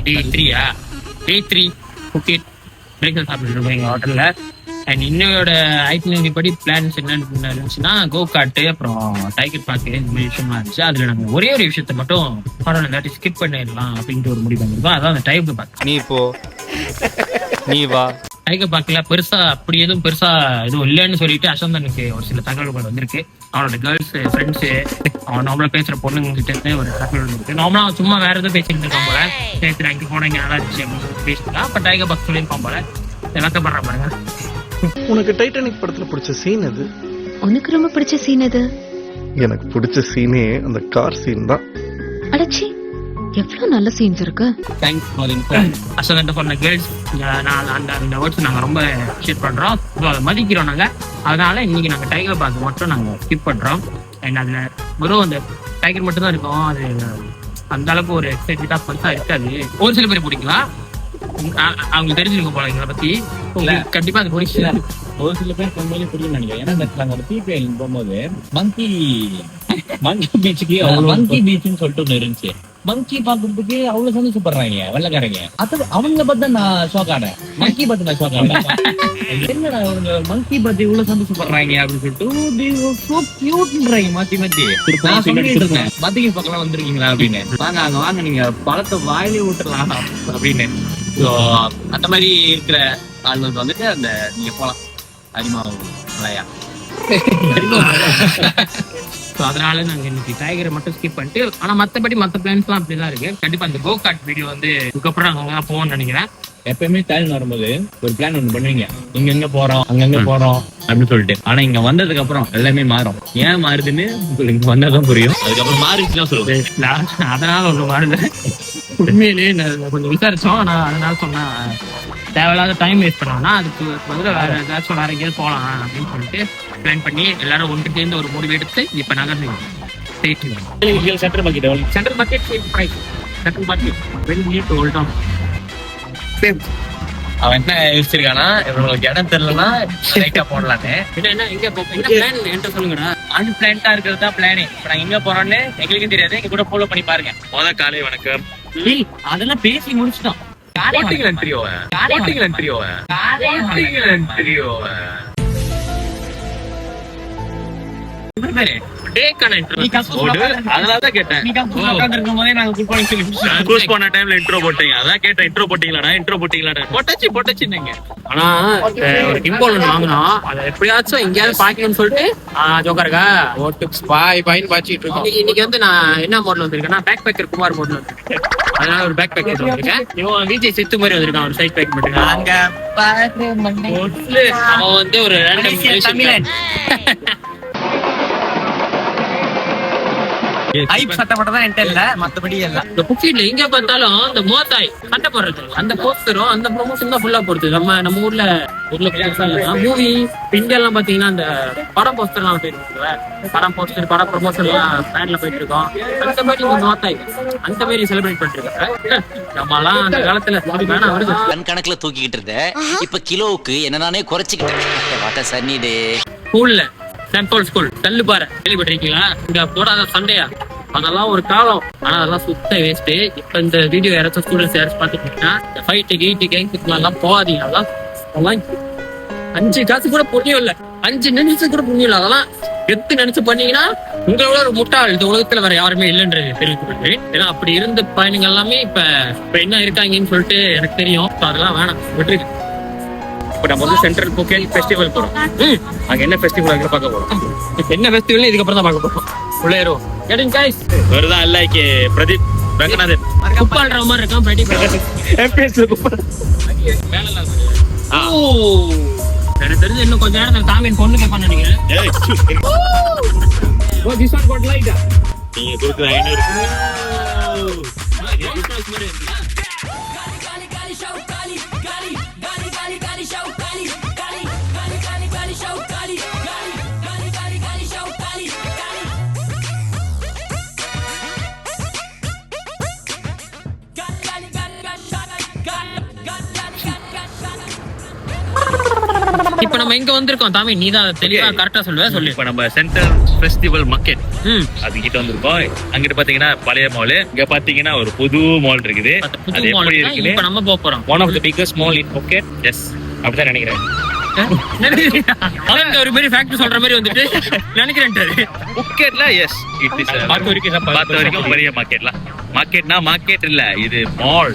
Day 3 புக்கெட் breakfast சாப்பிட்டு எங்கள் ஹோட்டலில். அண்ட் இன்னையோட ஐட்டினரி படி பிளான்ஸ் என்ன இருந்துச்சுன்னா கோ கார்ட்டு, அப்புறம் டைகர் பார்க்கு, இந்த மாதிரி விஷயமா இருந்துச்சு. அதில் நாங்கள் ஒரே ஒரு விஷயத்த மட்டும் இல்லாட்டி ஸ்கிப் பண்ணிடலாம் அப்படின்ட்டு ஒரு முடிவு பண்ணிருக்கோம். அதான் அந்த டைகர் பார்க். நீ வா. டைகர் பார்க்ல அப்படி எதுவும் இல்லைன்னு சொல்லிட்டு அசந்தனுக்கு ஒரு சில தகவல்கள் வந்திருக்கு. அவனோட கேர்ள்ஸ் ஃப்ரெண்ட்ஸு, அவன் நார்மலா பேசுற பொண்ணுங்க கிட்ட இருந்து ஒரு தகவல் இருக்கு. நார்மலா சும்மா வேற எதுவும் பேசிட்டு இருக்கான் போல. சரி அங்கே போனா இங்க நல்லா இருந்துச்சு அப்படின்னு பேசிட்டா. அப்ப டைகர் பார்க் சொல்லியிருப்பான் போல. எல்லாத்தையும் பண்ற பாருங்க. உனக்கு டைட்டானிக் படத்துல பிடிச்ச சீன் எது? உனக்கு ரொம்ப பிடிச்ச சீன் எது? எனக்கு பிடிச்ச சீனே அந்த கார் சீன் தான். அடச்சி, எவ்வளவு நல்ல சீன்ஸ் இருக்கு. Thanks for information. அசல் பண்ண கேர்ள்ஸ் அந்த வேர்ட்ஸ் நாங்க ரொம்ப ஷேர் பண்றோம், அதை மதிக்கிறோம் நாங்க. அதனால இன்னைக்கு நாங்க டைகர் பார்க் மட்டும் நாங்க ஸ்கிப் பண்றோம். அண்ட் அதுல வெறும் அந்த டைகர் மட்டும் தான் இருக்கும். அது அந்த அளவுக்கு ஒரு எக்ஸைட்டடா பெருசா இருக்காது. ஒரு சில பேர் பிடிக்கலாம், அவங்க தெரிஞ்சிருக்க போல எங்களை பத்தி. கண்டிப்பா அது பிடிக்கல. ஒரு சில பேர் ரொம்பவே பிடிக்கும் நினைக்கிறேன். ஏன்னா நாங்க ஒரு பிபிஎல் போகும்போது மங்கி பீச்சுன்னு சொல்லிட்டு ஒண்ணு இருந்துச்சு. மங்கி பாக்குறதுக்கு அவ்வளவு சந்தோஷப்படுறாங்க வெள்ளக்காரங்க. அது அவங்க பார்த்து நான் ஷாக் ஆனேன். மங்கி பார்த்து நான் ஷாக் ஆனேன். என்னடா அவங்க மங்கி பார்த்து இவ்வளவு சந்தோஷப்படுறாங்க அப்படின்னு சொல்லிட்டு மாத்தி மத்திய பக்கம் வந்துருக்கீங்களா அப்படின்னு. வாங்க அங்க வாங்க, நீங்க பழத்தை வாயிலே விட்டுறலாம் அப்படின்னு. ஸோ அந்த மாதிரி இருக்கிற ஆளுநருக்கு வந்துட்டு அந்த நீங்க போலாம் அரிமாலையா. அதனால நாங்க இன்னைக்கு டைகரை மட்டும் ஸ்கிப் பண்ணிட்டு, ஆனா மத்தபடி மத்த பிளான்ஸ் எல்லாம் அப்படிதான் இருக்கு. கண்டிப்பா அந்த கோ கார்ட் வீடியோ வந்து இதுக்கப்புறம் நாங்க போவோம்னு நினைக்கிறேன். எப்பயுமே பிளான் வரும்போது ஒரு பிளான் ஒண்ணு பண்ணுவீங்க, இங்க போறோம் அங்கங்க போறோம் அப்படின்னு சொல்லிட்டு. ஆனா இங்க வந்ததுக்கு அப்புறம் எல்லாமே மாறும். ஏன் மாறுதுன்னு உங்களுக்கு வந்தாதான் புரியும். அதுக்கப்புறம் மாறிச்சுதான் சொல்லுவேன். அதனால ஒண்ணு மாறுது. உண்மையிலேயே கொஞ்சம் விசாரிச்சோம். நான் அதனால சொன்னா தேவையில்லாத டைம் வேஸ்ட் பண்ணோம்னா அதுக்கு பதிலாக வேற ஏதாச்சும் வேற எங்கேயாவது போகலாம் அப்படின்னு சொல்லிட்டு பிளான் பண்ணி எல்லாரும் ஒன்று சேர்ந்து ஒரு முடிவு எடுத்து இப்ப நகர்ந்து சென்ட்ரல் மார்க்கெட் அவன் என்ன யோசிச்சிருக்கானா, இவங்களுக்கு இடம் தெரியலன்னா லைட்டா போடலான்னு. என்ன எங்க பிளான் என்கிட்ட சொல்லுங்கடா. அன்பிளான்டா இருக்கிறது தான் பிளானே. இப்ப நாங்க எங்க போறோம்னு எங்களுக்கும் தெரியாது. எங்க கூட ஃபாலோ பண்ணி பாருங்க. காலை வணக்கம். அதெல்லாம் பேசி முடிச்சிட்டோம். அதனாலதான் கேட்டேன். ஆனா ஒரு கிம்போல் வாங்கினோம், அதை எப்படியாச்சும் எங்கேயாவது பாக்கணும்னு சொல்லிட்டு ஜோக்கருக்கா பாய் பாயின்னு பாய்ச்சிட்டு இருக்கோம். இன்னைக்கு வந்து நான் என்ன மாடல் வந்திருக்கேன்னா பேக் பேக்கர் குமார் மாடல் வந்திருக்கேன். அதனால ஒரு பேக் பேக்கர் வந்திருக்கேன். இவன் விஜய் செத்து மாதிரி வந்திருக்கான் ஒரு சைட் பேக் மட்டும். அவன் வந்து ஒரு மத்தபடி எல்லாம் இந்த புக்கிட்ல எங்க பார்த்தாலும் இந்த மோத்தாய் சட்டை போடுறது அந்த போஸ்டரும் அந்த ப்ரொமோஷன் தான் ஃபுல்லா போடுது. நம்ம ஊர்ல மூவி இந்தியா எல்லாம் பாத்தீங்கன்னா அந்த படம் போஸ்டர் எல்லாம் போயிட்டு படம் போஸ்டர் படம் ப்ரொமோஷன் எல்லாம் பேன்ல போயிட்டு இருக்கோம். அந்த மாதிரி மோத்தாய் அந்த மாதிரி செலிப்ரேட் பண்ணிட்டு இருக்காங்க. நம்ம எல்லாம் அந்த காலத்துல கணக்குல தூக்கிக்கிட்டு இருந்த இப்ப கிலோவுக்கு என்னன்னானே குறைச்சிக்கிட்டு சன்னிடே ஸ்கூல்ல சென்ட்ரல் ஸ்கூல் தள்ளுபாறை கேள்விப்பட்டிருக்கீங்களா? இங்க போடாத சண்டையா, அதெல்லாம் ஒரு காலம். ஆனா அதெல்லாம் சுத்த வேஸ்ட். இப்ப இந்த வீடியோ யாராச்சும் ஸ்டூடெண்ட்ஸ் யாராச்சும் பாத்துக்கிட்டீங்கன்னா இந்த ஃபைட்டு கேங்க்கு எல்லாம் போகாதீங்க. அதெல்லாம் 5 காசு கூட புண்ணியம் இல்ல, 5 நிமிஷம் கூட புண்ணியம் இல்ல. அதெல்லாம் எத்து நினைச்சு பண்ணீங்கன்னா உங்களோட ஒரு முட்டாள் இந்த உலகத்துல வேற யாருமே இல்லைன்றது தெரிவிக்கப்பட்டு. ஏன்னா அப்படி இருந்த பயணிகள் எல்லாமே இப்ப என்ன இருக்காங்கன்னு சொல்லிட்டு எனக்கு தெரியும். அதெல்லாம் வேணாம், விட்டுருக்கு. இப்ப நம்ம வந்து சென்ட்ரல் புக்கெட் ஃபெஸ்டிவல் போறோம். அங்க என்ன ஃபெஸ்டிவல் அங்க பார்க்க போறோம். என்ன ஃபெஸ்டிவல் இதுக்கப்புறம் தான் பார்க்க போறோம். உள்ளேரும் கேட்டிங் கைஸ் வருதா இல்லைக்கு பிரதீப் ரங்கநாதன் குப்பால்ற மாதிரி இருக்கான். பிரதீப் எம்பிஎஸ்ல குப்பால் எனக்கு தெரிஞ்சு இன்னும் கொஞ்ச நேரத்துல தாமின் பொண்ணு கேட்பான்னு நினைக்கிறேன். நீங்க கொடுக்குற 500 Gali இப்ப நம்ம எங்க வந்திருக்கோம் தாமி, நீ தான் தெளிவா கரெக்டா சொல்லுவ, சொல்லு. இப்ப நம்ம சென்ட்ரல் ஃபெஸ்டிவல் மார்க்கெட் அது கிட்ட வந்திருக்கோம். அங்கிட்ட பாத்தீங்கன்னா பழைய மால், இங்க பாத்தீங்கன்னா ஒரு புது மால் இருக்குது. புது மால் இப்ப நம்ம போக போறோம். One of the biggest mall in Phuket. Yes, அப்படிதான் நினைக்கிறேன். அவன் ஒரு பெரிய ஃபேக்டரி சொல்ற மாதிரி வந்துட்டு நினைக்கிறேன். புக்கெட்ல எஸ், இட் இஸ் பார்த்த வரைக்கும் பெரிய மார்க்கெட்லாம். மார்க்கெட்னா மார்க்கெட் இல்ல, இது மால்.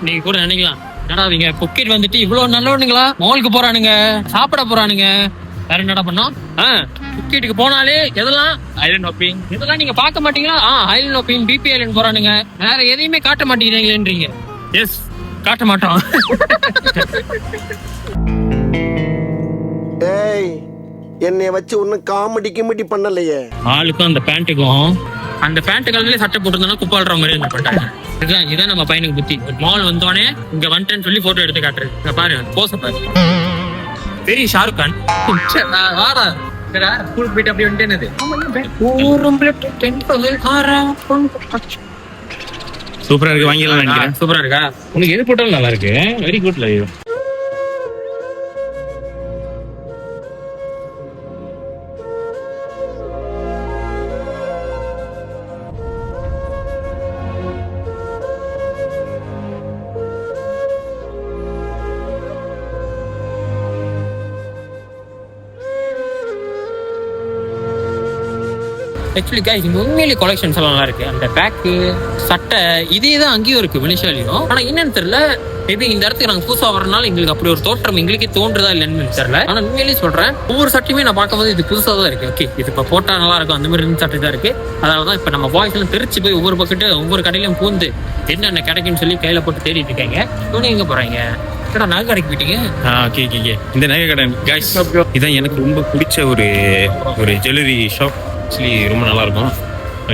நீங்க கூட நினைக்கலாம், என்னடா இவங்க புக்கெட் வந்துட்டு இவ்வளவு நல்லவனுங்களா, மாலுக்கு போறானுங்க, சாப்பிட போறானுங்க, வேற என்னடா பண்ணோம். புக்கெட்டுக்கு போனாலே எதெல்லாம் ஐலண்ட் ஹாப்பிங் இதெல்லாம் நீங்க பார்க்க மாட்டீங்களா? ஐலண்ட் ஹாப்பிங், பிபி ஐலண்ட் போறானுங்க, வேற எதையுமே காட்ட மாட்டேங்கிறீங்களேன்றீங்க. எஸ், காட்ட மாட்டோம். ஏய், என்னை வச்சு ஒன்னும் காமெடி கிமெடி பண்ணலையே. ஆளுக்கும் அந்த பேண்ட்டுக்கும், அந்த பேண்ட் கலர்லயே சட்டை போட்டுருந்தோம்னா குப்பாடுற மாதிரி இருந்து பண்ணிட்டாங்க. இதான் நம்ம பையனுக்கு புத்தி. மால் வந்தோடனே இங்க வந்துட்டேன்னு சொல்லி போட்டோ எடுத்து காட்டுறது. இங்க பாரு, போச பாரு, பெரிய ஷாருக் கான். வாடா ஸ்கூலுக்கு போயிட்டு அப்படி வந்துட்டேனது. சூப்பரா இருக்கு, வாங்கிடலாம் நினைக்கிறேன். சூப்பரா இருக்கா? உனக்கு எது போட்டாலும் நல்லா இருக்கு. Very good live. Actually guys, இங்க உண்மையிலேயே கலெக்ஷன்ஸ் எல்லாம் நல்லா இருக்கு. அந்த பேக்கு, சட்டை, இதே தான் அங்கேயும் இருக்கு வெளிஷாலையும். ஆனா என்னன்னு தெரியல, மேபி இந்த இடத்துக்கு நாங்க புதுசா வரனால எங்களுக்கு அப்படி ஒரு தோற்றம் எங்களுக்கே தோன்றுதா இல்லைன்னு தெரியல. ஆனா உண்மையிலேயே சொல்றேன், ஒவ்வொரு சட்டையுமே நான் பார்க்கும்போது இது புதுசா தான் இருக்கு. ஓகே, இது இப்ப போட்டா நல்லா இருக்கும், அந்த மாதிரி சட்டை தான் இருக்கு. அதனாலதான் இப்ப நம்ம பாய்ஸ் எல்லாம் தெரிச்சு போய் ஒவ்வொரு பக்கெட்டு ஒவ்வொரு கடையிலும் பூந்து என்னென்ன கிடைக்குன்னு சொல்லி கையில போட்டு தேடிட்டு இருக்காங்க. இவனு எங்க போறாங்க? நகை கடைக்கு போயிட்டீங்க. இந்த நகை கடை கைஸ், இதான் எனக்கு ரொம்ப பிடிச்ச ஒரு ஜுவல்லரி ஷாப். ஆக்சுவலி ரொம்ப நல்லா இருக்கும்.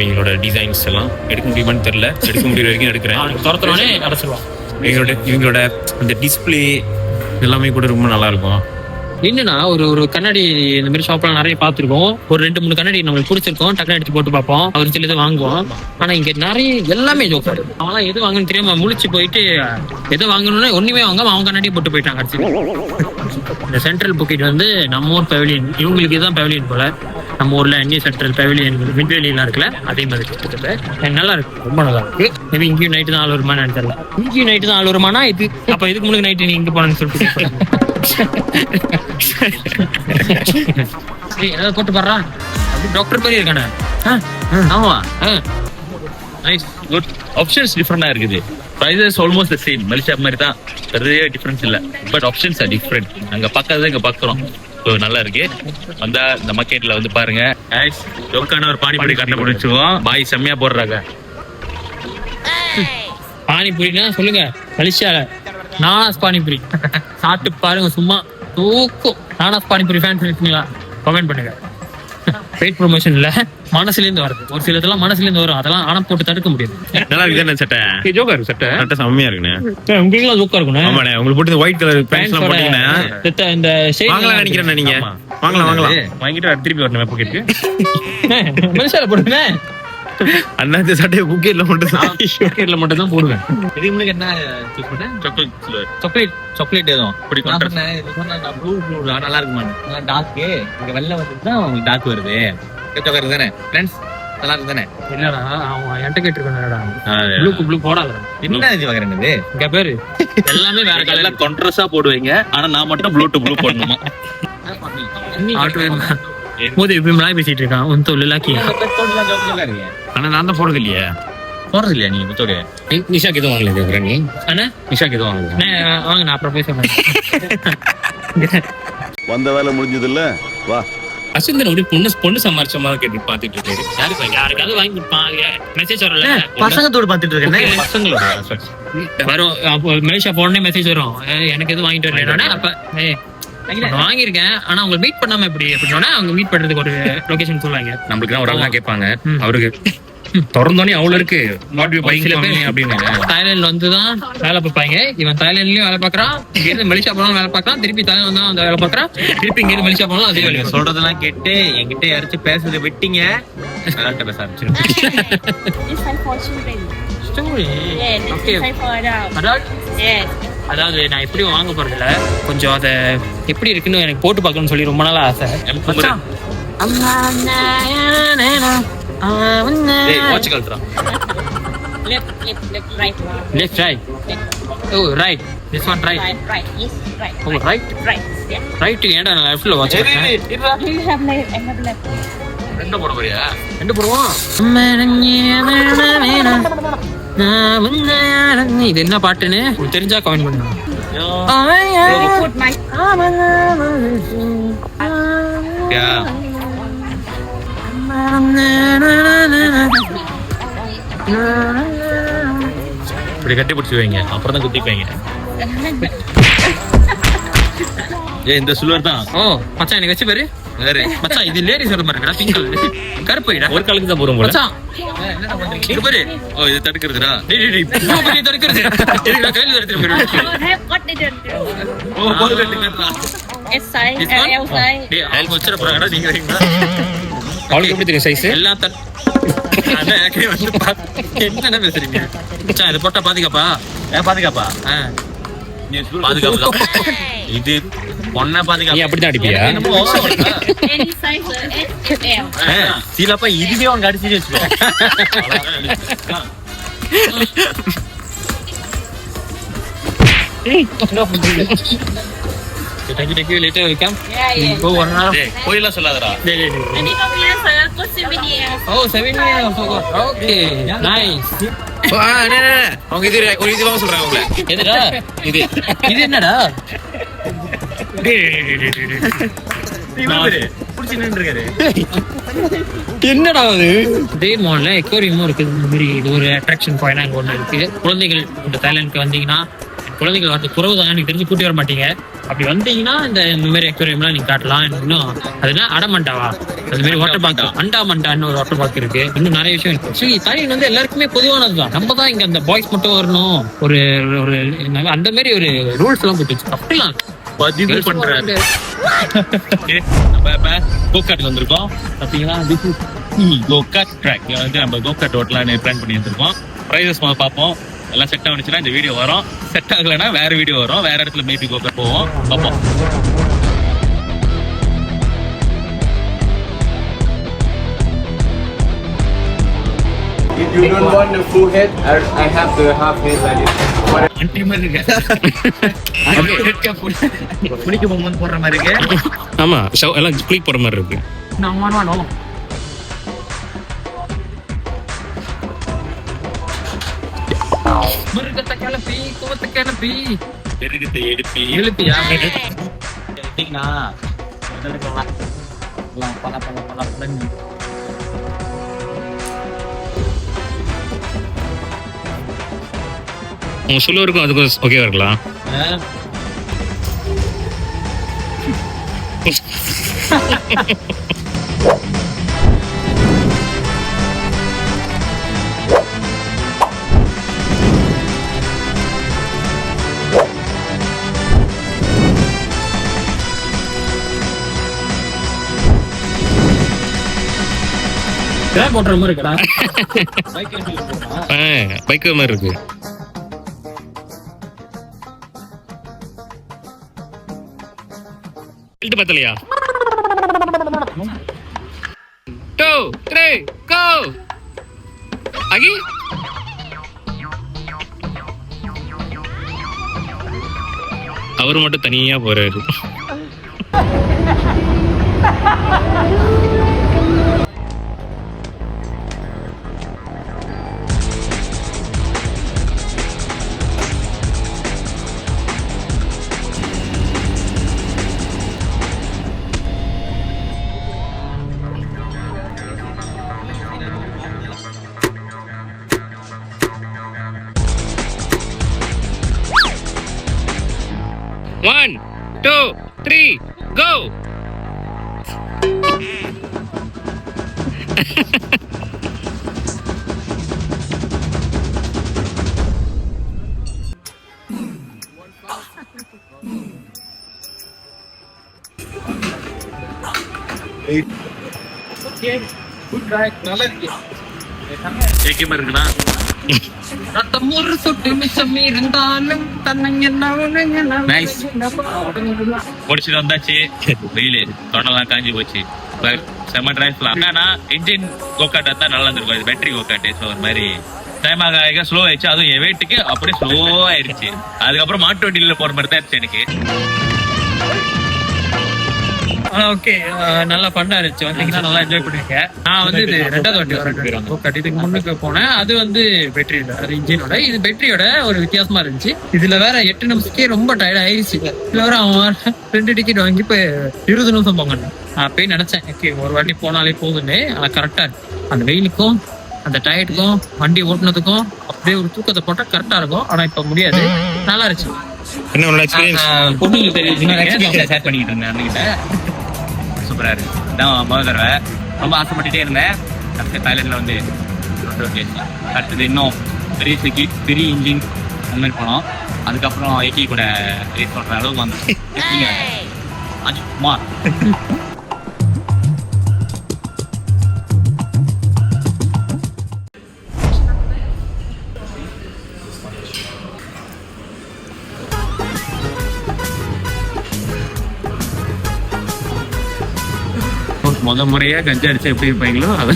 எங்களோட டிசைன்ஸ் எல்லாம் எடுக்க முடியுமான்னு தெரியல, எடுக்க முடியுற வரைக்கும் எடுக்கிறேன். துரத்துறோன்னே அடைச்சிருவான். இவங்களோட அந்த டிஸ்பிளே எல்லாமே கூட ரொம்ப நல்லா இருக்கும். என்னன்னா ஒரு கண்ணாடி இந்த மாதிரி ஷாப்லாம் நிறைய பார்த்துருக்கோம். ஒரு 2-3 கண்ணாடி நம்மளுக்கு பிடிச்சிருக்கோம், டக்குனு எடுத்து போட்டு பார்ப்போம், அவர் சில இது வாங்குவோம். ஆனா இங்க நிறைய எல்லாமே ஜோக்காடு. அவங்களாம் எது வாங்கணும்னு தெரியாம முழிச்சு போயிட்டு எது வாங்கணும்னு ஒண்ணுமே வாங்காம அவங்க கண்ணாடியை போட்டு போயிட்டாங்க. இந்த சென்ட்ரல் புக்கெட் வந்து நம்ம ஊர் பெவிலியன், இவங்களுக்கு இதுதான் பெவிலியன் போல. நம்ம ஊர்ல என்ஏ சென்ட்ரல் பெவிலியன் மிட்வேலியெல்லாம் இருக்குல்ல, அதே மாதிரி நல்லா இருக்கு, ரொம்ப நல்லா இருக்கு. மேபி இங்கேயும் நைட்டு தான் ஆள் வருமானு எனக்கு தெரியல. இங்கேயும் நைட்டு தான் ஆள் வருமானா இது. அப்ப இதுக்கு முன்னாடி நைட்டு நீ இங்க போனேன்னு சொல்லிட்டு ஏதாவது போட்டு பாடுறா, அப்படி டாக்டர் பேர் இருக்கானே. ஆமா, நைஸ், குட். ஆப்ஷன்ஸ் டிஃபரெண்டா இருக்குது. Prices almost the same. Malaysia மாதிரி தான், பெரிய டிஃபரன்ஸ் இல்ல. But options are different. அங்க பக்கத்துல இங்க பாக்குறோம், நல்லா இருக்கு. வந்தா இந்த மார்க்கெட்ல வந்து பாருங்க. ஜோக்கான ஒரு பானிபூரி கட்ட முடிச்சுவோம். பாய் செம்மையா போடுறாங்க. பானிபூரினா சொல்லுங்க, மலேசியால நானாஸ் பானிபூரி சாப்பிட்டு பாருங்க, சும்மா தூக்கும். நானாஸ் பானிபூரி ஃபேன்ஸ் இருக்கீங்களா? கமெண்ட் பண்ணுங்க. பெய்ட் ப்ரொமோஷன் இல்ல, மனசுல இருந்து வருது. ஒரு சில இதெல்லாம் மனசுல இருந்து வரும், அதெல்லாம் ஆனா போட்டு தடுக்க முடியாது. நல்லா இருக்கு சட்டை, ஜோக்கா இருக்கு சட்டை, சட்டை செம்மையா இருக்குண்ணே. உங்களுக்கு எல்லாம் ஜோக்கா இருக்கணும். ஆமாண்ணே, உங்களுக்கு போட்டு ஒயிட் கலர் பேண்ட்ஸ் எல்லாம் போட்டீங்கன்னா இந்த வாங்கலாம் நினைக்கிறேன். நீங்க வாங்கலாம் வாங்கிட்டு திருப்பி வரணும் பாக்கெட்டுக்கு. மனுஷால போடுங்க. அண்ணா இந்த சட்டையை புக்கெட்ல மட்டும் தான் போடுவேன். இது உங்களுக்கு என்ன சூஸ் பண்ண? சாக்லேட் எதுவும் பிடிக்கும். நல்லா இருக்குமா? டார்க் இங்க வெள்ளை வந்துட்டு தான் உங்களுக்கு டார்க் வருது. கேட்கறது தானே ஃப்ரெண்ட்ஸ், நல்லா இருக்கு தானே? இல்லடா, அவன் என்கிட்ட கேட்டிருக்கானடா, ப்ளூ போடாத. என்ன இது வாங்குறது? இங்க பேரு எல்லாமே வேற கலர்ல கான்ட்ராஸ்டா போடுவீங்க, ஆனா நான் மட்டும் ப்ளூ டு ப்ளூ போடணுமா? மோதி இப்படிலாம் பேசிட்டு இருக்கான். உன் தொழில் ஆனா நான் தான் போறது இல்லையா? போறது இல்லையா நீங்க? முத்தோட நிஷாக்கு எதுவும் வாங்கல நீ? அண்ணா நிஷாக்கு எதுவும் வாங்கல? வாங்க, நான் அப்புறம் போய் சொல்றேன். வந்த வேலை முடிஞ்சது இல்ல, வா. அசுந்தன் ஒரு பொண்ணு சமாளிச்ச மாதிரி கேட்டு பாத்துட்டு இருக்காரு. யாருக்காவது வாங்கி கொடுப்பாங்க, மெசேஜ் வரல. பசங்கத்தோடு பாத்துட்டு இருக்கேன். பசங்களோட வரும், மலேசியா போனே மெசேஜ் வரும், எனக்கு எதுவும் வாங்கிட்டு வரல. அப்ப வாங்கிருக்கேன், ஆனா அவங்க மீட் பண்ணாம எப்படி அப்படின்னா அவங்க மீட் பண்றதுக்கு ஒரு லொகேஷன் சொல்லுவாங்க. நம்மளுக்கு ஒரு ஆள் கேட்பாங்க, அவருக்கு திறந்தோடனே அவ்வளவு இருக்கு வாட் யூ பையிங் அப்படின்னு. தாய்லாந்துல வந்துதான் வேலை பார்ப்பாங்க. இவன் தாய்லாந்துலயும் வேலை பார்க்கறான், இங்க இருந்து மலேசியா போனாலும் வேலை பார்க்கறான், திருப்பி தாய்லாந்து வந்து வேலை பார்க்கறான், திருப்பி இங்க இருந்து மலேசியா போனாலும் அதே வேலை. சொல்றதெல்லாம் கேட்டு என்கிட்ட யாராச்சும் பேசுறதை விட்டீங்க, அதனால பேச ஆரம்பிச்சிருக்கேன். This time for children. Yes, this Okay. time for adult. Adult? Yes. அதாவது நான் எப்படியும் வாங்க போறது இல்ல, கொஞ்சம் அதை எப்படி இருக்குன்னு எனக்கு போட்டு பார்க்கணும்னு சொல்லி ரொம்ப நாளா ஆசை. மச்சான். Watch கழட்டுறான். Left, right. Left, right. Oh, right. This one right. Right. Yes, right. Oh, right. Right. Yeah. Right ஏன்டா நான் லெஃப்ட்ல வாட்ச் பண்ணேன். Do you have left? I have left. ரெண்டு போட போறியா? ரெண்டு போடுவோம். இது என்ன பாட்டுன்னு உங்களுக்கு தெரிஞ்சா கமெண்ட் பண்ணுங்க. Put my. இப்படி கட்டி பிடிச்சி வைங்க, அப்புறம் தான் குத்திப்பாங்க. இந்த சில்வர் தான். ஓ மச்சான் எனக்கு வச்சு பாரு. வேற மச்சான் இது லேடிஸ் வர மாதிரி இருக்கா, பிங்க் கலர் கருப்புடா. ஒரு காலுக்கு தான் போறோம் போல. மச்சான் இது பாரு. ஓ இது தடுக்கிறதுடா. டேய் இவ்வளவு பெரிய தடுக்கிறது. எனக்கு கையில எடுத்து போயிரு. Have what did you do? ஓ போது கட்டுறா. S size, L size. டேய் அவங்க வச்சிர போறாங்கடா நீங்க வரீங்களா? அவளுக்கு எப்படி தெரியும் சைஸ்? எல்லாம் அதான் எனக்கு வந்து என்ன பேசுறீங்க? மச்சான் இது போட்டா பாத்துக்கப்பா. பாத்துக்காப்பா. பாதுகாப்பு இது பொண்ணை பாதுகாப்பு. நீ அப்படிதான் அடிப்பியா? Any size, S, L. சீலப்பா இதுவே அவங்க அடிச்சு வச்சுக்கோ. Thank you later welcome. Yeah. Go one hour. கோயிலா சொல்லாதடா. Any comments? Go souvenirs. Oh 7 years. Okay. Nice. அவங்க இது ஒரு இது வாங்க சொல்றாங்க உங்களை. எதுடா? இது என்னடா? என்னடா அது? இதே மால்ல எக்வேரியமும் இருக்குது. இந்த மாதிரி இது ஒரு அட்ராக்ஷன் பாயிண்ட் அங்க ஒண்ணு இருக்கு. குழந்தைகள் இந்த தாய்லாந்துக்கு வந்தீங்கன்னா, குழந்தைகள் வந்து குறவுதான், எனக்கு தெரிஞ்சு கூட்டி வர மாட்டீங்க. அப்படி வந்தீங்கன்னா இந்த மாதிரி எக்வேரியம்லாம் நீங்க காட்டலாம். இன்னும் அதுனா அடமண்டாவா, அது மாதிரி வாட்டர் பார்க், அண்டாமண்டான்னு ஒரு வாட்டர் பார்க் இருக்கு. இன்னும் நிறைய விஷயம் இருக்கு. சரி தாய்லாந்து வந்து எல்லாருக்குமே பொதுவானதுதான். நம்ம தான் இங்க அந்த பாய்ஸ் மட்டும் வரணும் ஒரு ஒரு அந்த மாதிரி ஒரு ரூல்ஸ் எல்லாம் போட்டு வச்சு அப்படிலாம் பதிவு பண்றாரு. நம்ம இப்ப கோகாட்ல வந்திருக்கோம். பாத்தீங்களா, கோகாட் ட்ராக் வந்து நம்ம கோகாட் ஓட்டலான்னு பிளான் பண்ணி வந்திருக்கோம். ப்ரைஸஸ் பார்ப்போம். எல்லாம் செட் ஆனிச்சுன்னா இந்த வீடியோ வரும். செட் ஆகலைன்னா வேற வீடியோ வரும். வேற இடத்துல மேபி கோகாட் போவோம். பார்ப்போம். If you don't want the full head, I have the half head like this. அன்டி மாதிரி இருக்கு. குளிக்க போகும்போது போடுற மாதிரி இருக்கு. ஆமா எல்லாம் கிளிக் போடுற மாதிரி இருக்கு. மிருகத்தை கிளப்பி கோவத்தை கிளப்பி பெருகத்தை எடுப்பி எழுப்பியா எடுத்தீங்கன்னா பல உங்க சொல்லுவருக்கும் அதுக்கு ஓகேவா இருக்கலாம். போடுற மாதிரி இருக்கடா. பைக் மாதிரி இருக்கு. பத்தலையா? 2 3 go ஆகி அவர் மட்டும் தனியா போறாரு. One, 2, 3, go! நல்லா இருக்கு. கேட்க மாதிரி இருக்குண்ணா. ரத்தம் ஒரு சொட்டு மிச்சம் இருந்தாலும் Nice. முடிச்சுட்டு வந்தாச்சு. வெயிலு தொண்டெல்லாம் காஞ்சி போச்சு. செம்ம டிரைவ்லாம். என்னன்னா இன்ஜின் கோகாட் தான் நல்லா இருந்திருக்கும். இது பேட்டரி கோகாட். ஸோ ஒரு மாதிரி டைம் ஆக ஸ்லோ ஆயிடுச்சு. அதுவும் என் வெயிட்டுக்கு அப்படியே ஸ்லோ ஆயிடுச்சு. அதுக்கப்புறம் மாட்டு வண்டியில போற மாதிரி தான் இருந்துச்சு எனக்கு. ஓகே, நல்லா ஃபன்னா இருந்துச்சு. வந்தீங்கன்னா நல்லா என்ஜாய் பண்ணிருக்கேன். நான் வந்து இது 2வது வாட்டி வரேன். இதுக்கு முன்னுக்கு போனேன். அது வந்து பேட்டரி இல்லை, அது இன்ஜினோட. இது பேட்டரியோட ஒரு வித்தியாசமா இருந்துச்சு. இதுல வேற 8 நிமிஷத்துக்கே ரொம்ப டயர்ட் ஆயிடுச்சு. இதுல வேற அவன் 2 டிக்கெட் வாங்கி இப்ப 20 நிமிஷம் போங்க. நான் அப்பயே நினைச்சேன், ஓகே ஒரு வாட்டி போனாலே போதுன்னு. ஆனா கரெக்டா இருக்கு. அந்த வெயிலுக்கும் அந்த டயர்டுக்கும் வண்டி ஓட்டுனதுக்கும் அப்படியே ஒரு தூக்கத்தை போட்டா கரெக்டா இருக்கும். ஆனா இப்ப முடியாது. நல்லா இருந்துச்சு. என்ன உன்னோட எக்ஸ்பீரியன்ஸ்? பொண்ணுங்க தெரியும் ஷேர் பண்ணிக்கிட்டு இருந்தேன் அண்ணகிட்ட. சூப்பரா இருக்கு. இதான் முதல் தடவை. ரொம்ப ஆசைப்பட்டுட்டே இருந்தேன். அடுத்த தாய்லாண்டில் வந்து அடுத்தது இன்னும் பெரிய செக்யூ பெரிய இன்ஜின் அந்த மாதிரி போனோம். அதுக்கப்புறம் ஏகி கூட ரேஸ் பண்ணுற அளவுக்கு வந்து அஜித்மா. முறையா கஞ்சா அடிச்சா எப்படி இருப்பாங்களோ அத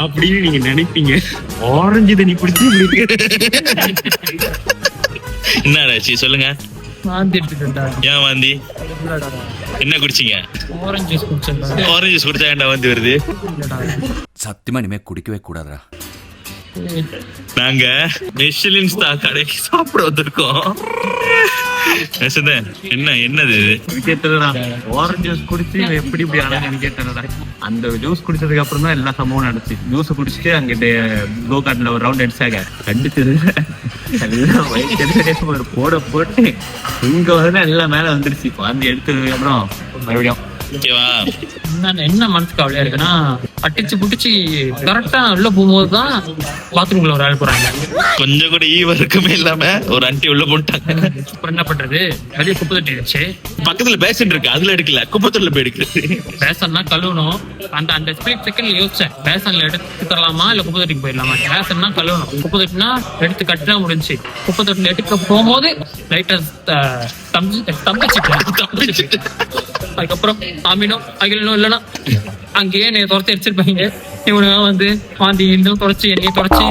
அப்படின்னு நீங்க நினைப்பீங்க. ஆரஞ்சு தண்ணி குடிச்சு என்ன ஆச்சு சொல்லுங்க. வாந்தி எடுத்துட்டா. ஏன் வாந்தி? என்ன குடிச்சீங்க? ஆரஞ்சு ஜூஸ் குடிச்சேன். ஆரஞ்சு ஜூஸ் குடிச்சா ஏன்டா வாந்தி வருது? சத்தியமா இனிமே குடிக்கவே கூடாதுடா. நாங்க மிஷலின் ஸ்டார் கடைக்கு சாப்பிட வந்திருக்கோம். என்னது ஆரஞ்சு ஜூஸ் குடிச்சு எப்படி இப்படி ஆனான்னு கேட்டா, அந்த ஜூஸ் குடிச்சதுக்கு அப்புறம் தான் எல்லா சம்பவம் நடந்துச்சு. ஜூஸ் குடிச்சிட்டு அங்கிட்டு கோகாட்ல ஒரு ரவுண்ட் அடிச்சாங்க. கண்டிச்சது எல்லாம் வயிற்று ஒரு போட்டு இங்க வந்து எல்லாம் மேல வந்துருச்சு. வாந்தி எடுத்ததுக்கு அப்புறம் மறுபடியும் ஓகேவா? என்ன மனசுக்கு கவலையா இருக்குன்னா, அடிச்சு புடிச்சு கரெக்டா உள்ள போகும்போதுதான் பாத்ரூம்ல ஒரு ஆள் போறாங்க. கொஞ்சம் கூட ஈவருக்குமே இல்லாம ஒரு ஆண்டி உள்ள போட்டாங்க. அப்புறம் என்ன பண்றது? வெளியே குப்பை தட்டி வச்சு பக்கத்துல பேசன் இருக்கு, அதுல எடுக்கல, குப்பத்துல போய் எடுக்குது. பேசன்னா கழுவணும். அந்த ஸ்பிளிட் செகண்ட்ல யோசிச்சேன், பேசன்ல எடுத்து தரலாமா இல்ல குப்பை தட்டிக்கு போயிடலாமா. பேசன்னா கழுவணும், குப்பை தட்டினா எடுத்து கட்டினா முடிஞ்சு. குப்பை தட்டில எடுக்க போகும்போது லைட்டா தம்பிச்சிட்டு அதுக்கப்புறம் சாமினோ அகிலனோ இல்லைன்னா அங்கேயே என்னை துரத்தி அடிச்சிருப்பாங்க. இவனுங்க வந்து வாந்தி இன்னும் தொடச்சி என்னையை தொடச்சி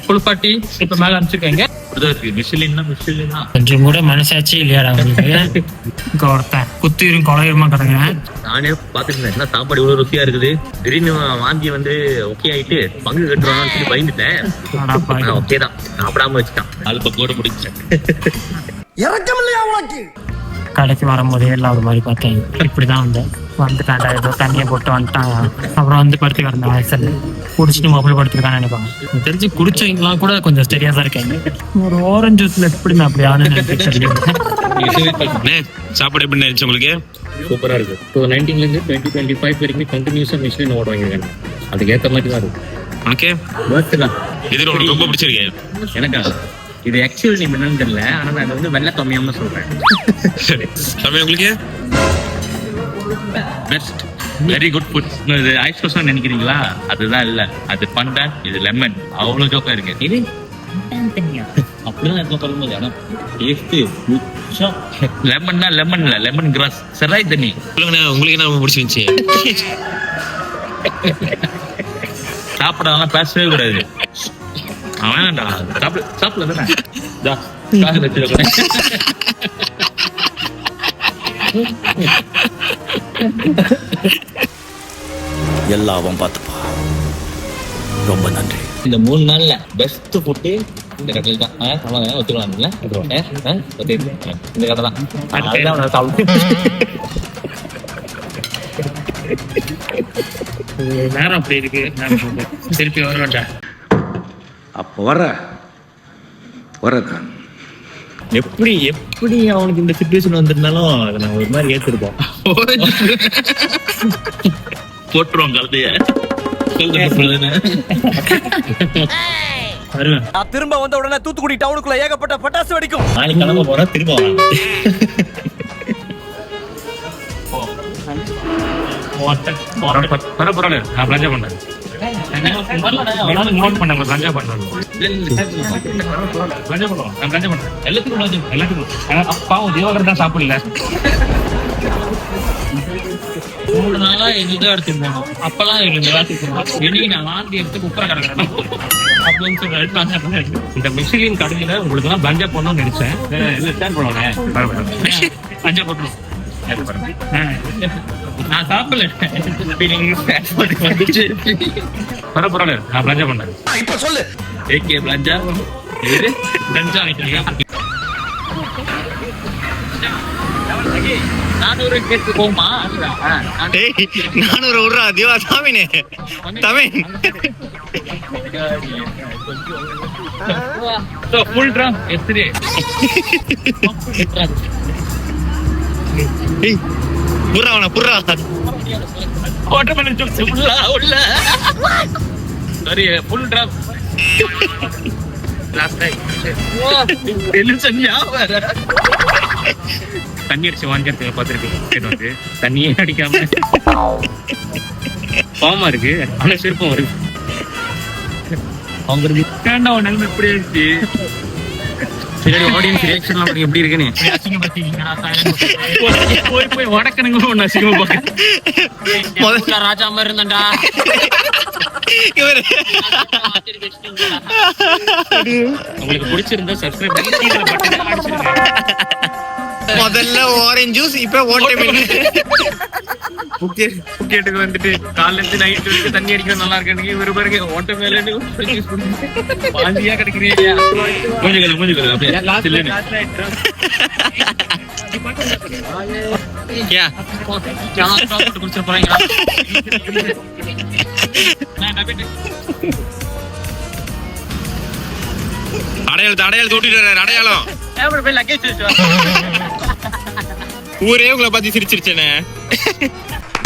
குளிப்பாட்டி இப்ப மேல அனுப்பிச்சிருக்காங்க. கொஞ்சம் கூட மனசாச்சு இல்லையாடா உங்களுக்கு? ஒருத்தன் குத்திரும் கொலையுமா கிடங்க. நானே பாத்துட்டு என்ன சாப்பாடு இவ்வளவு ருசியா இருக்குது, திடீர்னு வாந்தி வந்து ஓகே ஆயிட்டு பங்கு கட்டுவாங்கன்னு சொல்லி பயந்துட்டேன். ஓகே தான், சாப்பிடாம வச்சுட்டான். அழுப்ப கூட முடிச்சேன். இறக்கம் இல்லையா உனக்கு? கடைக்கு வரும்போதே எல்லாம் ஒரு மாதிரி பார்த்தேன். இப்படிதான் வந்துட்டான்டா, ஏதோ தண்ணியை போட்டு வந்துட்டாங்க. அப்புறம் வந்து படுத்து கிடந்த வயசில் குடிச்சிட்டு மொபைல் படுத்துருக்கான்னு நினைப்பாங்க. எனக்கு தெரிஞ்சு குடிச்சவங்கலாம் கூட கொஞ்சம் சரியா தான் இருக்காங்க. ஒரு ஆரஞ்சு ஜூஸ்ல எப்படி அப்படி ஆனு சாப்பாடு எப்படி நினைச்சு உங்களுக்கு? சூப்பரா இருக்கு. 19 இருந்து 2025 வரைக்கும் கண்டினியூஸா மிஷின் ஓட வாங்கிருக்காங்க. அதுக்கேற்ற மாதிரி தான் இருக்கு. ஓகே, இது உங்களுக்கு ரொம்ப பிடிச்சிருக்கு. எனக்கா இது ஆக்சுவல் நேம் என்னன்னு தெரியல, ஆனா நான் வந்து வெள்ளை தொம்மியம்னு சொல்றேன். சமயம் உங்களுக்கு பெஸ்ட் வெரி குட் ஃபுட். இது ஐஸ் ரோஸ் நினைக்கிறீங்களா? அதுதான் இல்ல, அது பண்டன், இது லெமன். அவ்வளவு ஜோக்கா இருக்கு. இது அப்படிதான் இருக்கும் சொல்லும்போது, ஆனா லெமன்னா லெமன் இல்ல, லெமன் கிராஸ் செராய் தண்ணி. சொல்லுங்க, உங்களுக்கு என்ன ரொம்ப பிடிச்சிருந்துச்சு? சாப்பிடாம பேசவே கூடாது. அவன்டா சாப்பிடல தானே எல்லாம் அவன் பார்த்துப்பா. ரொம்ப நன்றி. இந்த 3 நாள்ல பெஸ்ட் ஃபுட்டு இந்த கடையில் தான். ஒத்துக்கலாம்ல? இந்த கடை தான். நேரம் அப்படி இருக்கு. திருப்பி வர வேண்டாம். அப்ப வரதான் எப்படி அவனுக்கு இந்த சிச்சுவேஷன் வந்திருந்தாலும் அதை நான் ஒரு மாதிரி ஏத்துருப்போம். போட்டுருவோம் கலத்தைய. நான் திரும்ப வந்த உடனே தூத்துக்குடி டவுனுக்குள்ள ஏகப்பட்ட பட்டாசு வெடிக்கும். நாளைக்கு கிளம்ப போறா, திரும்ப பரவாயில்ல நான் லஞ்சா பண்ணேன் நோட் பண்ண லஞ்சா பண்றேன் லஞ்சா பண்ணுவோம் நான் லஞ்சா பண்றேன் எல்லாத்துக்கும் அப்பாவும் திவாகர் தான் சாப்பிடல 3 நாளா இதுதான் எடுத்துட்டு போனோம். அப்பெல்லாம் எங்களுக்கு எல்லாத்துக்கும் இன்னைக்கு நான் வாந்தி எடுத்து குப்பரை கிடக்கிறேன் அப்படின்னு சொல்லி இந்த மிஷிலின் கடையில உங்களுக்கு எல்லாம் லஞ்சா பண்ணணும்னு நினைச்சேன் ஸ்டாண்ட் பண்ணுவாங்க லஞ்சா போட்டுரும் நான் சாப்பிடல. பரவாயில்ல நான் லஞ்சா பண்ணேன் இப்ப சொல்லு. ஏகே லஞ்சா லஞ்சா ஆகிட்டு 400 கேட்டு போமா? 400 விடுறா திவா சாமினே தமிழ் ஃபுல் ட்ரம் எஸ்ரே புறா ஆட்டோமேட்டிக் ஜோக்ஸ் உள்ள சரி ஃபுல் ட்ரம் லாஸ்ட் டைம் எலிசன்யா வர தண்ணி அடிச்சு வாங்கிக்கிறதுக்கு பார்த்துருக்கேன் வந்து தண்ணியே அடிக்காம பாவமா இருக்கு ஆனா சிற்பம் வருது அவங்க கேண்டா நிலைமை எப்படி ஆயிடுச்சு சரி ஆடியன்ஸ் ரியாக்ஷன்லாம் எப்படி இருக்குன்னு போய் வடக்கணுங்க ஒன்று அசிங்கமா பார்க்க ராஜா மாதிரி இருந்தாண்டா உங்களுக்கு பிடிச்சிருந்தா சப்ஸ்கிரைப் பண்ணி பட்டன் அடிச்சிருங்க முதல்ல ஆரஞ்சு ஜூஸ் இப்ப ஓட்டமில்லை புக்கெட்டுக்கு வந்துட்டு காலைல இருந்து நைட் வரைக்கும் தண்ணி அடிக்கிறது நல்லா இருக்கு இவரு பாருங்க ஓட்ட மேல பாந்தியா கிடைக்கிறீங்க கொஞ்சம் அப்படியே குடிச்சு போறீங்களா அடையாளம் தூட்டிட்டு அடையாளம் ஊரே உங்களை பத்தி சிரிச்சிருச்சேனே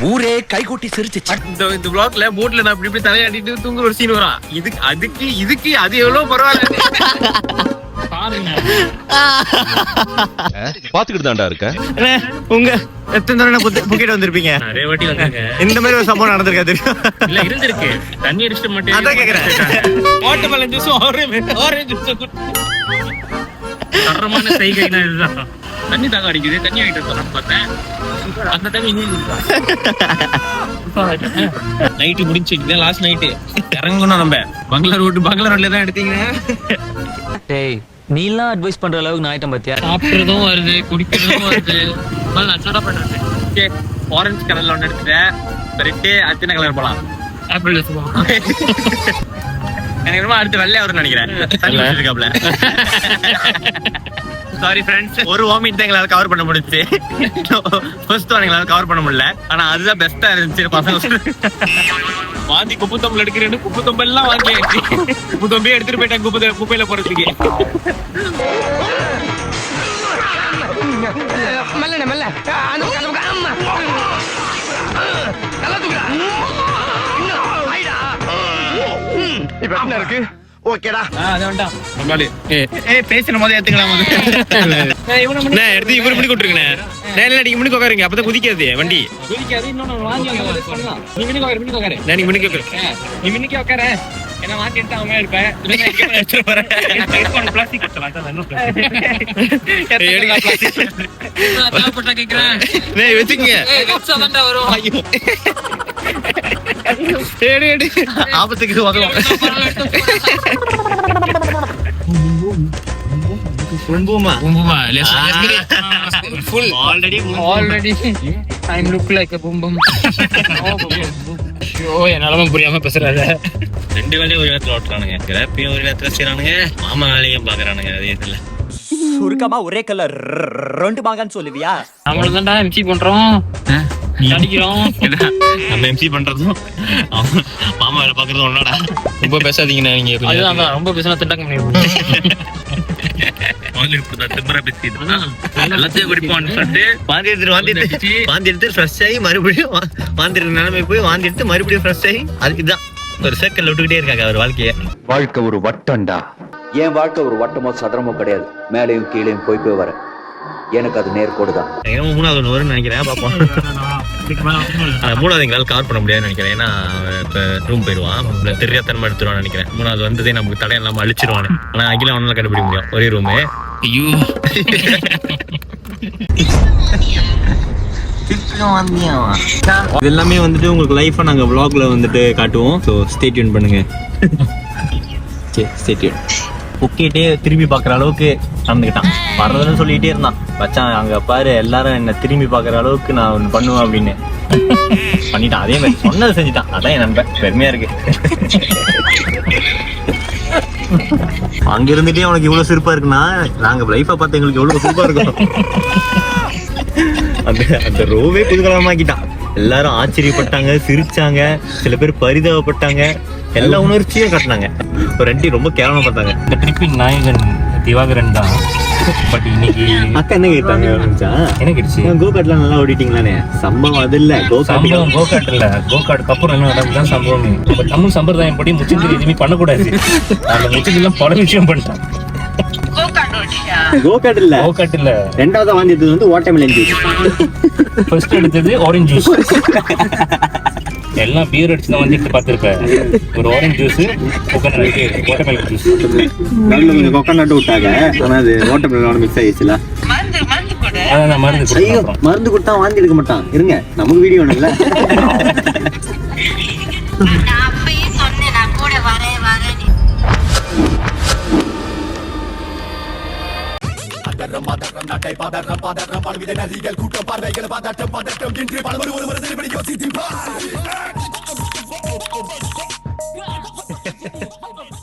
ஊரே கைகூட்டி சிரிச்சிச்சு. இந்த vlogல போட்ல நான் இப்படி தலையாட்டிட்டு தூங்குற ஒரு சீன் வரும் இதுக்கு அது எவ்வளவு பரவாயில்ல பாத்துக்கிட்டு தான்டா இருக்கேன். உங்க எத்தனை தடவை புக்கெட் வந்திருப்பீங்க? நிறைய வாட்டி வந்தாங்க. இந்த மாதிரி ஒரு சம்பவம் நடந்திருக்கா தெரியும்? இல்ல இருந்திருக்கு. தண்ணி அடிச்சுட்டு மட்டும் அதான் கேக்குறேன். வாட்டர்மெலன் ஜூஸ் ஆரஞ்சு ஜூஸ் தரமான செய்கைனா இதுதான். தண்ணி தாக அடிக்குது தண்ணி வாங்கிட்டு வரலாம் பார்த்தேன். அந்த டைம் நைட்டு முடிஞ்சிட்டு லாஸ்ட் நைட்டு இறங்கணும் நம்ம பங்களா ரோட்ல தான் எடுத்தீங்க. டேய் நீ எல்லாம் அட்வைஸ் பண்ற அளவுக்கு நான் ஆயிட்டேன் பாத்தியா? சாப்பிடுறதும் வருது குடிக்கிறதும் வருது நான் பண்றேன். ஆரஞ்சு கலர்ல ஒண்ணு எடுத்துட்டேன். ரெட்டே அத்தனை கலர் போலாம். ஆப்பிள் எனக்கு ரொம்ப அடுத்து வெள்ளையா வரும்னு நினைக்கிறேன். சாரி ஃப்ரெண்ட்ஸ், ஒரு வாமிட் தான் எங்களால கவர் பண்ண முடிஞ்சு. ஃபர்ஸ்ட் ஒன் எங்களால கவர் பண்ண முடியல. ஆனா அதுதான் பெஸ்டா இருந்துச்சு. பசங்க வாந்தி குப்பு தொம்பல் எடுக்கிறேன்னு குப்பு தொம்பல் எல்லாம் வாங்கி குப்பு தொம்பியே எடுத்துட்டு போயிட்டாங்க குப்பையில போறதுக்கு. இப்ப என்ன இருக்கு? ஓகேடா. பேசின போதே ஏத்துக்கலாம். எடுத்து இவரு இப்படி கூட்டுருங்க. நீங்க முன்னுக்கு உட்காருங்க, அப்பதான் குதிக்காது வண்டி. என்ன மாத்தி எடுத்து அவங்க இருப்பேன். வச்சுக்கங்க ஆபத்துக்கு உதவும். என்னால புரியாம பேசுறாரு. ரெண்டு வேலையும் ஒரு இடத்துல ஓட்டுறானுங்க. கிராப்பியும் ஒரு இடத்துல செய்யறானுங்க, மாமா வேலையும் பாக்குறானுங்க. அதே இதுல சுருக்கமா ஒரே கலர் ரெண்டு மாங்கன்னு சொல்லுவியா? நம்மளும் தான்டா எம்சி பண்றோம், அடிக்கிறோம். நம்ம எம்சி பண்றதும் மாமா வேலை பாக்குறதும் ஒன்னாடா. ரொம்ப பேசாதீங்கண்ணா நீங்க. அதுதான் ரொம்ப பேசினா திட்டாக்க முடியும். எல்லாத்தையும் குடிப்போம்னு சொல்லிட்டு வாந்தி எடுத்து ஃப்ரெஷ் ஆகி மறுபடியும் வாந்தி நிலைமை போய் வாந்தி எடுத்து மறுபடியும் ஃப்ரெஷ் ஆகி அதுக்குதான் ஒரு சர்க்கிள் விட்டுக்கிட்டே இருக்காங்க அவர் வாழ்க்கைய. வாழ்க்கை ஒரு வட்டம்டா. என் வாழ்க்கை ஒரு வட்டமோ சதுரமோ கிடையாது. மேலையும் கீழையும் போய் வர எனக்கு அது நேர்கோடு தான். 3வது வரும்னு நினைக்கிறேன். பாப்போம். மூணாவது எங்களால் கவர் பண்ண முடியாதுன்னு நினைக்கிறேன். ஏன்னா இப்ப ரூம் போயிடுவான், தெரியாதனமா எடுத்துருவான்னு நினைக்கிறேன். மூணாவது வந்ததே நமக்கு தடை இல்லாம அழிச்சிருவானு. ஆனா அகில அவனால கண்டுபிடிக்க முடியும் ஒரே ரூமு. ஐயோ இது எல்லாமே வந்துட்டு உங்களுக்கு லைஃபா நாங்க vlogல வந்துட்டு காட்டுவோம். ஸோ ஸ்டே டியூன் பண்ணுங்க. Stay tune. புக்கிட்டே திரும்பி பாக்குற அளவுக்கு நடந்துக்கிட்டான். வர்றதுன்னு சொல்லிட்டே இருந்தான். மச்சான் அங்க பாரு எல்லாரும் என்ன திரும்பி பாக்குற அளவுக்கு நான் ஒண்ணு பண்ணுவேன் அப்படின்னு பண்ணிட்டான். அதே மாதிரி சொன்னது செஞ்சுட்டான். அதான் என் நண்பன், பெருமையா இருக்கு. அங்க இருந்துட்டே அவனுக்கு இவ்வளவு சிரிப்பா இருக்குன்னா நாங்க லைஃபா பார்த்து எங்களுக்கு எவ்வளவு சிரிப்பா இருக்கும். அந்த ரோவே புதுகலமாக்கிட்டான். எல்லாரும் ஆச்சரியப்பட்டாங்க, சிரிச்சாங்க, சில பேர் பரிதாபப்பட்டாங்க, எல்லா உணர்ச்சியும் காட்டினாங்க. ஒரு ரெண்டு ரொம்ப கேவலமா பார்த்தாங்க. இந்த ட்ரிப்பின் நாயகன் திவாகரன் தான். பட் இன்னைக்கு அக்கா என்ன கேட்டாங்க? என்ன கேட்டுச்சு? கோகாட்லாம் நல்லா ஓடிட்டீங்களானே. சம்பவம் அது இல்ல, சம்பவம் கோகாட் இல்ல, கோகாட்டுக்கு அப்புறம் என்ன நடந்துதான் சம்பவம். இப்ப தமிழ் சம்பிரதாயம் படி முச்சந்திரி எதுவுமே பண்ணக்கூடாது. அந்த முச்சந்திரிலாம் பல விஷயம் பண்ணிட்டான். கோகாட் இல்ல, கோகாட் இல்ல, ரெண்டாவது வாங்கியது வந்து வாட்டர்மெலன் ஜூஸ். ஃபர்ஸ்ட் எடுத்தது ஆரஞ்சு ஜூஸ். எல்லாம் பியர் அடிச்சு தான் வந்து பார்த்துருப்பேன். ஒரு ஆரஞ்சு ஜூஸ், வாட்டர்மெலன் ஜூஸ். நடுவில் கொஞ்சம் கொக்கனட் விட்டாங்க. ஆனா அது வாட்டர்மெலனோட மிக்ஸ் ஆயிடுச்சுல. அதான் மருந்து கொடுத்தா வாந்தி எடுக்க மாட்டான். இருங்க, நமக்கு வீடியோ ஒண்ணுல.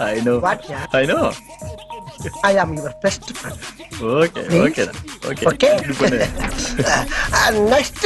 I know. What? I know. I am your best friend. Okay. Okay. Next